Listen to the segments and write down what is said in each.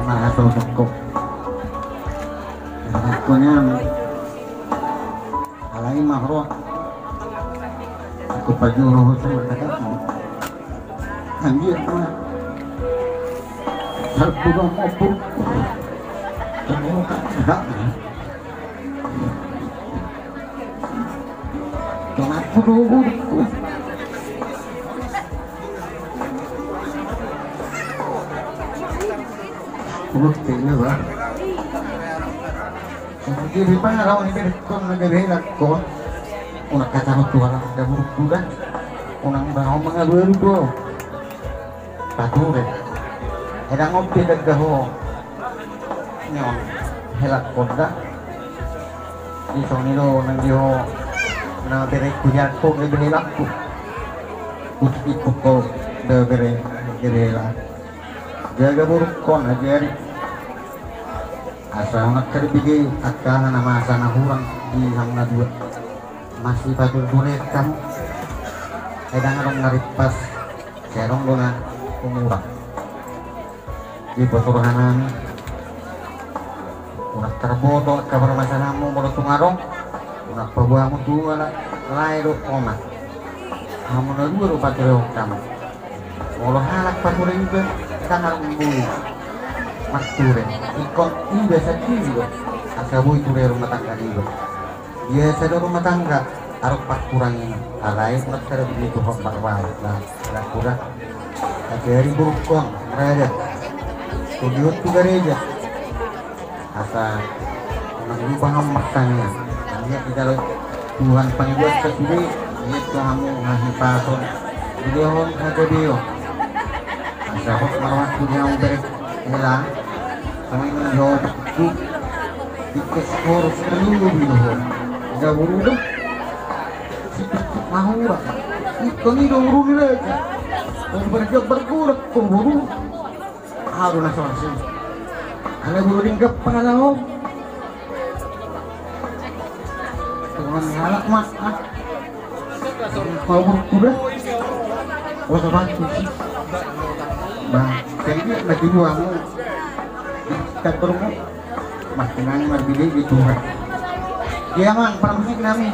Mahatol ko. Ako niyan. Alay makro. Ako pa juro sa matakat mo. Andiyan ko na. Sarpo ba mo po? Ano ka? Tunapulugod ko. Bukti na ba? Hindi pa nga raw nibirit ko nagabilag ko. Unang katamot ko walang nagabulog ko ka. Unang baho mga luwero. Pature. Edang ngompi naggaho. Ngayon, helak ko na. Isong nilo nang diho na bere kuya ko nagbilag ko. Bukti ko na bere nagbilag. Jaga buruk ko na jari. Asal nagkaribigay at ka na masa na hurang di hang na dua. Masih patul dunet kamu. Edang arong naripas. Serong lo na umurang. Di paturuhanan. Unak terboto at kabar masalah mo mula tungarong. Unak pabuha mo tuwa na lairo omat. Kamu na dua rupa tirong kamu. Mula halak paturin ko. Kita harus membuli makture ikon ini biasa juga asabu itu dari rumah tangga juga biasa dari rumah tangga harus pak kurangin alai pun ada begitu hamba wajib lah kurang dari burukon mereka studio itu gereja asa menunggu paham maksanya hanya di dalam Tuhan pengbuat kesini itu kamu ngasih patron video ada video dapat merawat dunia yang baik hilang sama ini jawab itu skor seminggu dulu nggak buru dong mau lah itu nih dong buru lagi yang berjak berkurang buru harus langsung ada buru tingkat pengalaman Tuhan halak mas mau berkuda oh sobat sih Bang, kayaknya lagi dua mu kantor mu mas tenang marbili gitu kan iya mang permusik nami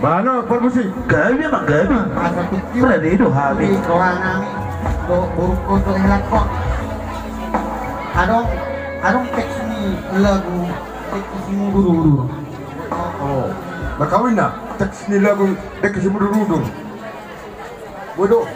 mana permusik gabi mak gabi asal kecil ada itu habis doang nami do buruk untuk hilang kok adong teks ni lagu teks ni buru-buru oh bakawin na teks ni lagu teks ni buru-buru bodoh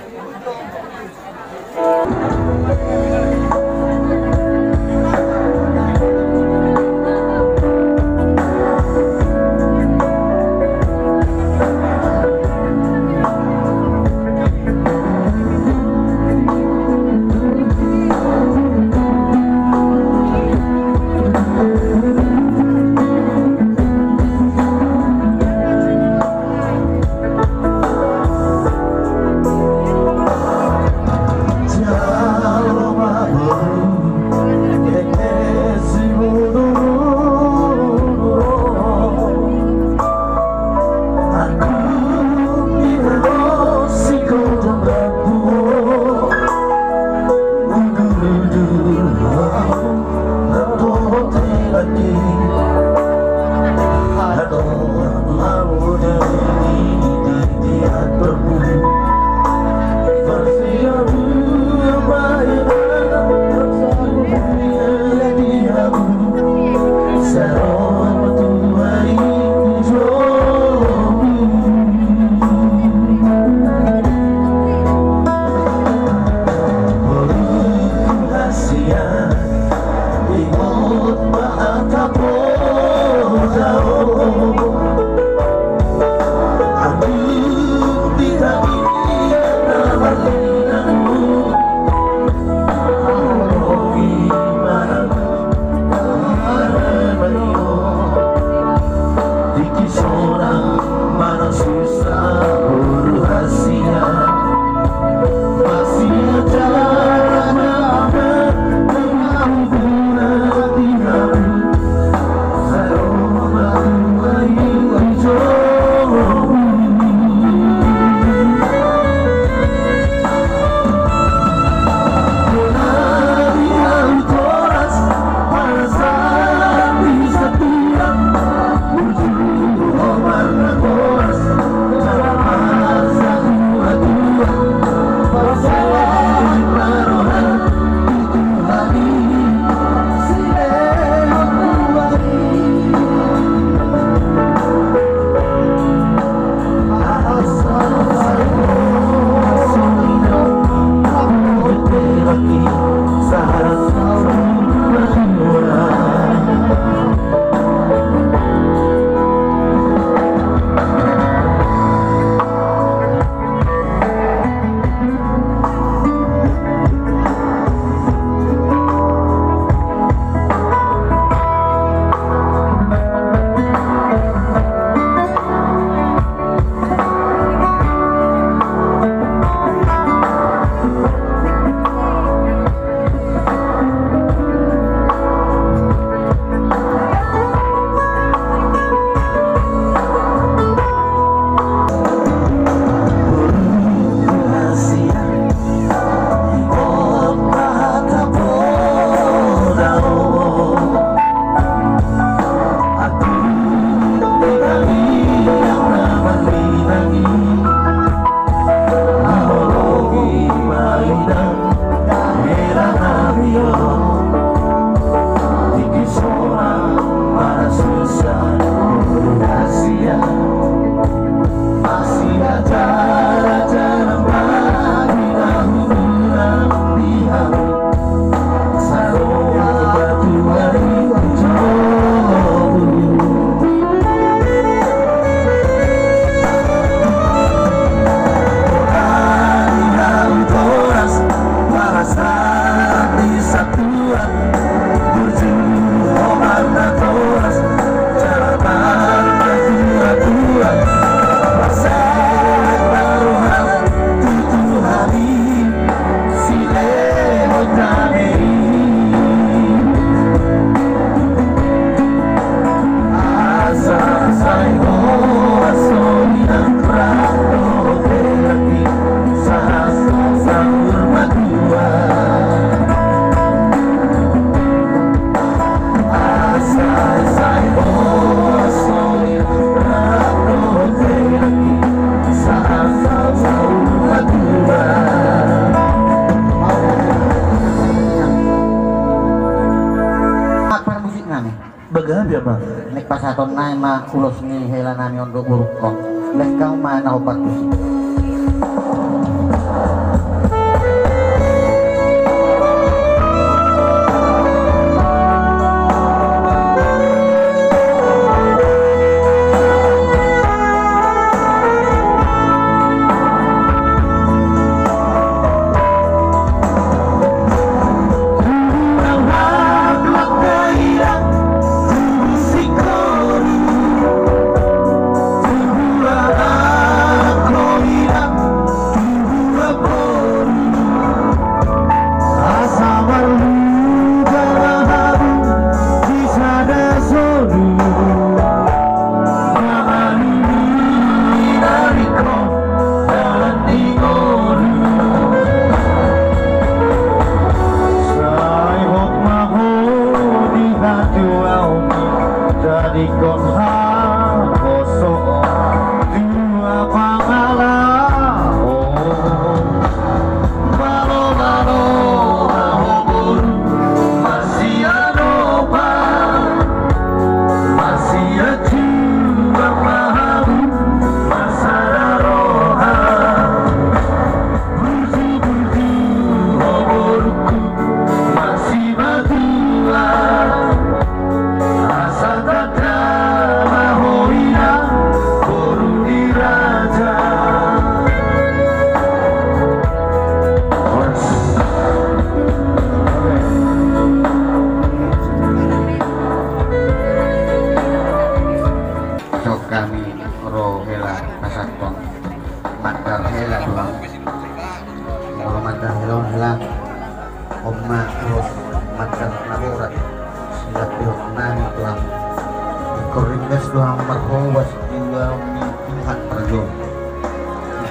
Bagaimana bang? Nek pasaton nae mah ulos ni hela nami ondo buruk kok. Lek kau mana obat tusi.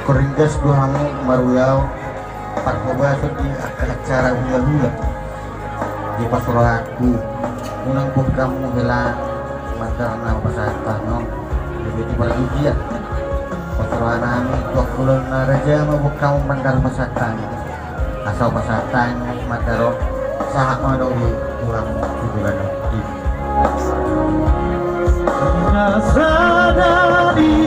Korindas duhamu maruyau parkoba di acara hula-hula di pasuraku unang pun kamu hela makarna pasatano lebih di ujian pasurahan kami wakulun raja mabuk kamu mandar masatan asal pasatan madaro sahak madowi tulang bulan di